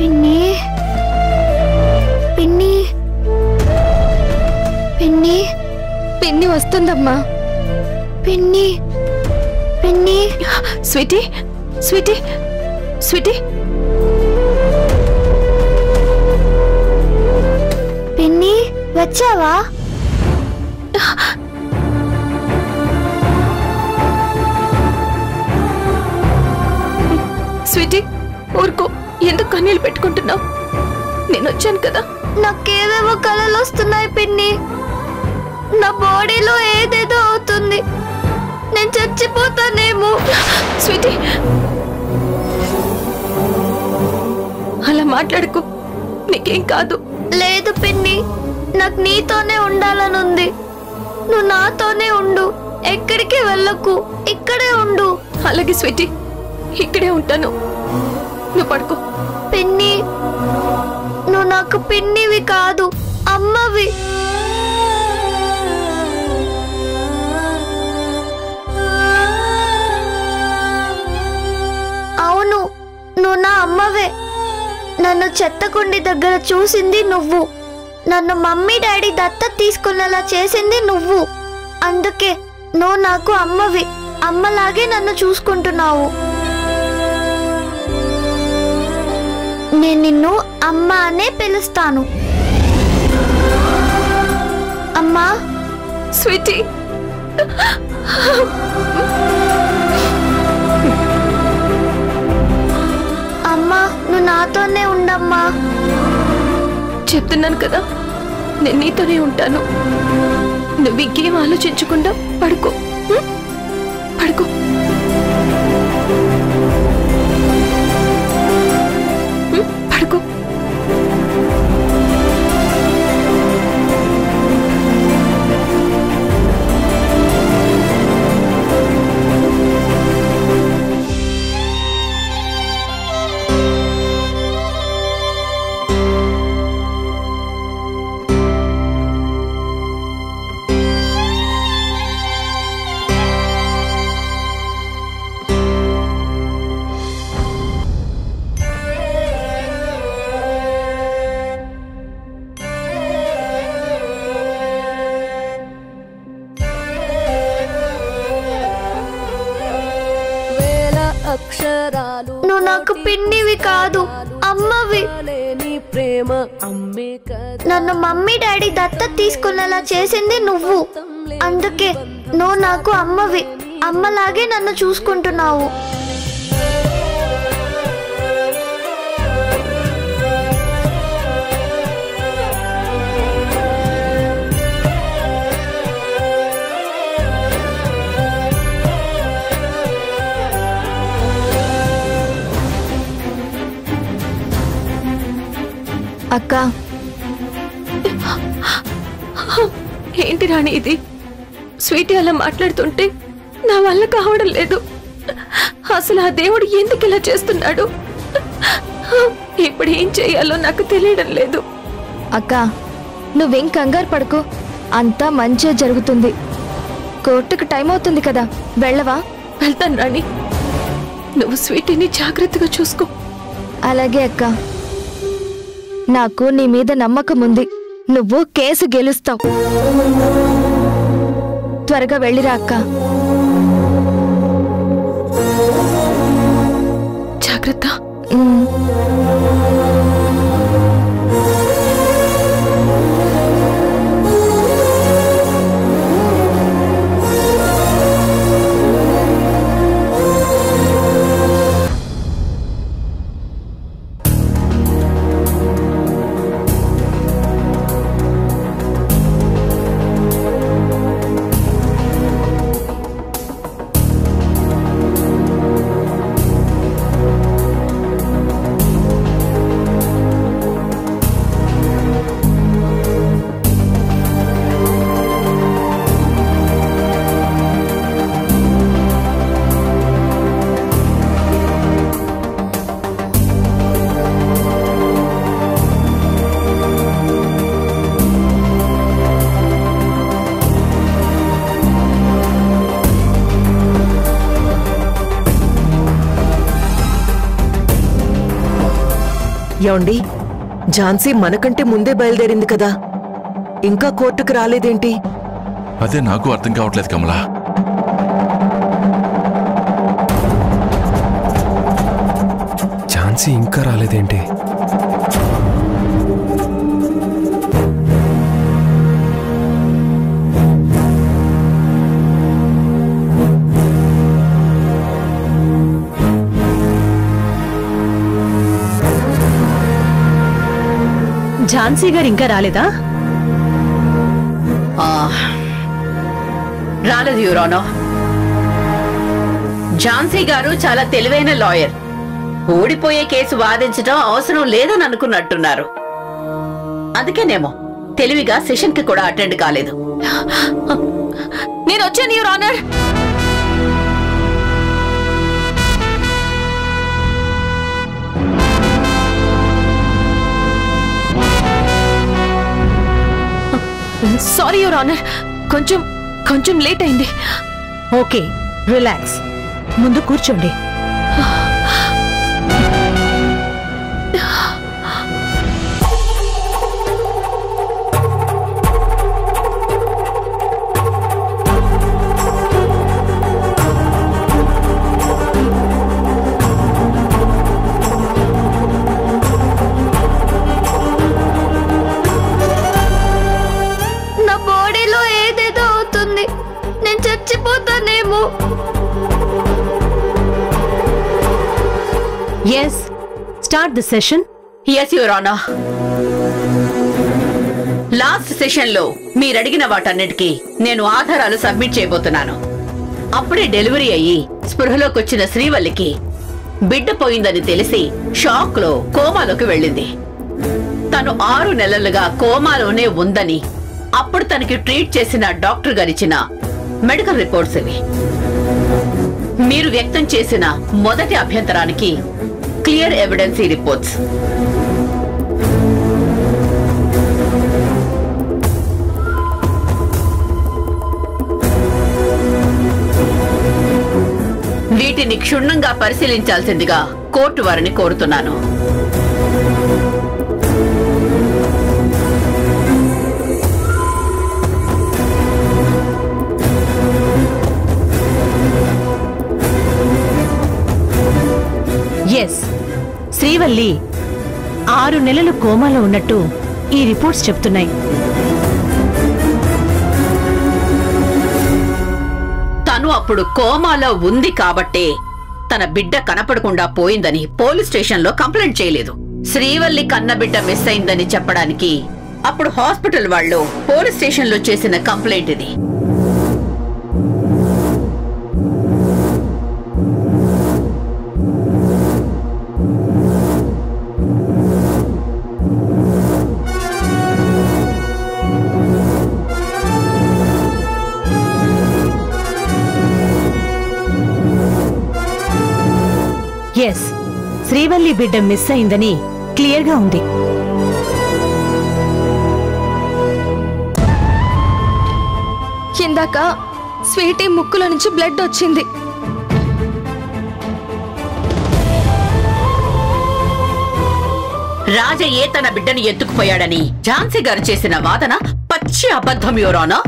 పిన్ని పిన్ని పిన్ని పిన్ని వస్తుందమ్మా. పిన్ని పిన్ని స్వీటీ స్వీటీ స్వీటీ పిన్ని వచ్చావా? స్వీటీ ఊరుకో, ఎందుకు కన్నీళ్ళు పెట్టుకుంటున్నావు? నేను వచ్చాను కదా. నాకేవేవో కలలు వస్తున్నాయి పిన్ని. నా బాడీలో ఏదేదో అవుతుంది. నేను చచ్చిపోతానేమో. స్వీటీ అలా మాట్లాడుకో, నీకేం కాదు. లేదు పిన్ని, నాకు నీతోనే ఉండాలనుంది. నువ్వు నాతోనే ఉండు, ఎక్కడికి వెళ్ళకు, ఇక్కడే ఉండు. అలాగే స్వీటీ, ఇక్కడే ఉంటాను, నువ్వు పడుకో. పిన్ని, నువ్వు నాకు పిన్నివి కాదు, అమ్మవి. అవును, నువ్వు నా అమ్మవే. నన్ను చెత్తకుండి దగ్గర చూసింది నువ్వు. నన్ను మమ్మీ డాడీ దత్తత తీసుకునేలా చేసింది నువ్వు. అందుకే నువ్వు నాకు అమ్మవి. అమ్మలాగే నన్ను చూసుకుంటున్నావు. నేను నిన్ను అమ్మ అనే పిలుస్తాను. అమ్మా. స్వీటీ అమ్మా, నువ్వు నాతోనే ఉండమ్మా. చెప్తున్నాను కదా, నేను నీతోనే ఉంటాను. నువ్వు ఇంకేం ఆలోచించకుండా పడుకో, పడుకో. పడుకో. నువ్వు నాకు పిన్నివి కాదు, అమ్మవి. నన్ను మమ్మీ డాడీ దత్తత తీసుకునేలా చేసింది నువ్వు. అందుకే నువ్వు నాకు అమ్మవి. అమ్మలాగే నన్ను చూసుకుంటున్నావు. అక్క, ఏంటి రాణి ఇది? స్వీటీ అలా మాట్లాడుతుంటే నా వల్ల కావడం లేదు. అసలు ఆ దేవుడు ఎందుకు ఇలా చేస్తున్నాడు? ఇప్పుడు ఏం చేయాలో నాకు తెలియడం లేదు. అక్క, నువ్వేం కంగారు పడుకో, అంతా మంచిగా జరుగుతుంది. కోర్టుకు టైం అవుతుంది కదా, వెళ్ళవా? వెళ్తాను రాణి, నువ్వు స్వీటీని జాగ్రత్తగా చూసుకో. అలాగే అక్క, నాకు నీ మీద నమ్మకం ఉంది. నువ్వు కేసు గెలుస్తావు. త్వరగా వెళ్ళిరా అక్క. జాగ్రత్త. ఏమండి, ఝాన్సీ మనకంటే ముందే బయలుదేరింది కదా, ఇంకా కోర్టుకు రాలేదేంటి? అదే నాకు అర్థం కావట్లేదు కమలా. ఝాన్సీ ఇంకా రాలేదేంటి? ఝాన్సీ గారు ఇంకా రాలేదా? రాలేదు యువర్ ఆనర్. ఝాన్సీ గారు చాలా తెలివైన లాయర్. ఓడిపోయే కేసు వాదించడం అవసరం లేదని అనుకున్నట్టున్నారు. అందుకేనేమో తెలివిగా సెషన్ కి కూడా అటెండ్ కాలేదు. నేను వచ్చాను your honour. Sorry your honour, కొంచెం లేట్ అయింది. Okay, relax. ముందు కూర్చోండి. నా బాడీలో ఏదేదో అవుతుంది. నేను చచ్చిపోతానేమో. Yes, start the session. Yes your honour. Last session లో మీరడిగిన వాటన్నిటికీ నేను ఆధారాలు సబ్మిట్ చేయబోతున్నాను. అప్పుడే డెలివరీ అయ్యి స్పృహలోకొచ్చిన శ్రీవల్లికి బిడ్డ పోయిందని తెలిసి షాక్ లో కోమాలోకి వెళ్ళింది. తను 6 నెలలుగా కోమాలోనే ఉందని అప్పుడు తనకి ట్రీట్ చేసిన డాక్టర్ గారిచ్చిన మెడికల్ రిపోర్ట్స్ ఇవి. మీరు వ్యక్తం చేసిన మొదటి అభ్యంతరానికి క్లియర్ ఎవిడెన్స్ ఈ రిపోర్ట్స్. వీటిని క్షుణ్ణంగా పరిశీలించాల్సిందిగా కోర్టు వారిని కోరుతున్నాను. ఎస్, శ్రీవల్లి 6 నెలలు కోమాలో ఉన్నట్టు ఈ రిపోర్ట్స్ చెప్తున్నాయి. తను అప్పుడు కోమాలో ఉంది కాబట్టే తన బిడ్డ కనపడకుండా పోయిందని పోలీస్ స్టేషన్ లో కంప్లైంట్ చేయలేదు. శ్రీవల్లి కన్న బిడ్డ మిస్ అయిందని చెప్పడానికి అప్పుడు హాస్పిటల్ వాళ్ళు పోలీస్ స్టేషన్ లో చేసిన కంప్లైంట్ ఇది. ఎస్, శ్రీవల్లి బిడ్డ మిస్ అయిందని క్లియర్గా ఉంది. ఇందాక స్వీటీ ముక్కులో నుంచి బ్లడ్ వచ్చింది. రాజయ్యే తన బిడ్డను ఎత్తుకుపోయాడని ఝాన్సీ గారు చేసిన వాదన పచ్చి అబద్ధం యువర్ ఆనర్.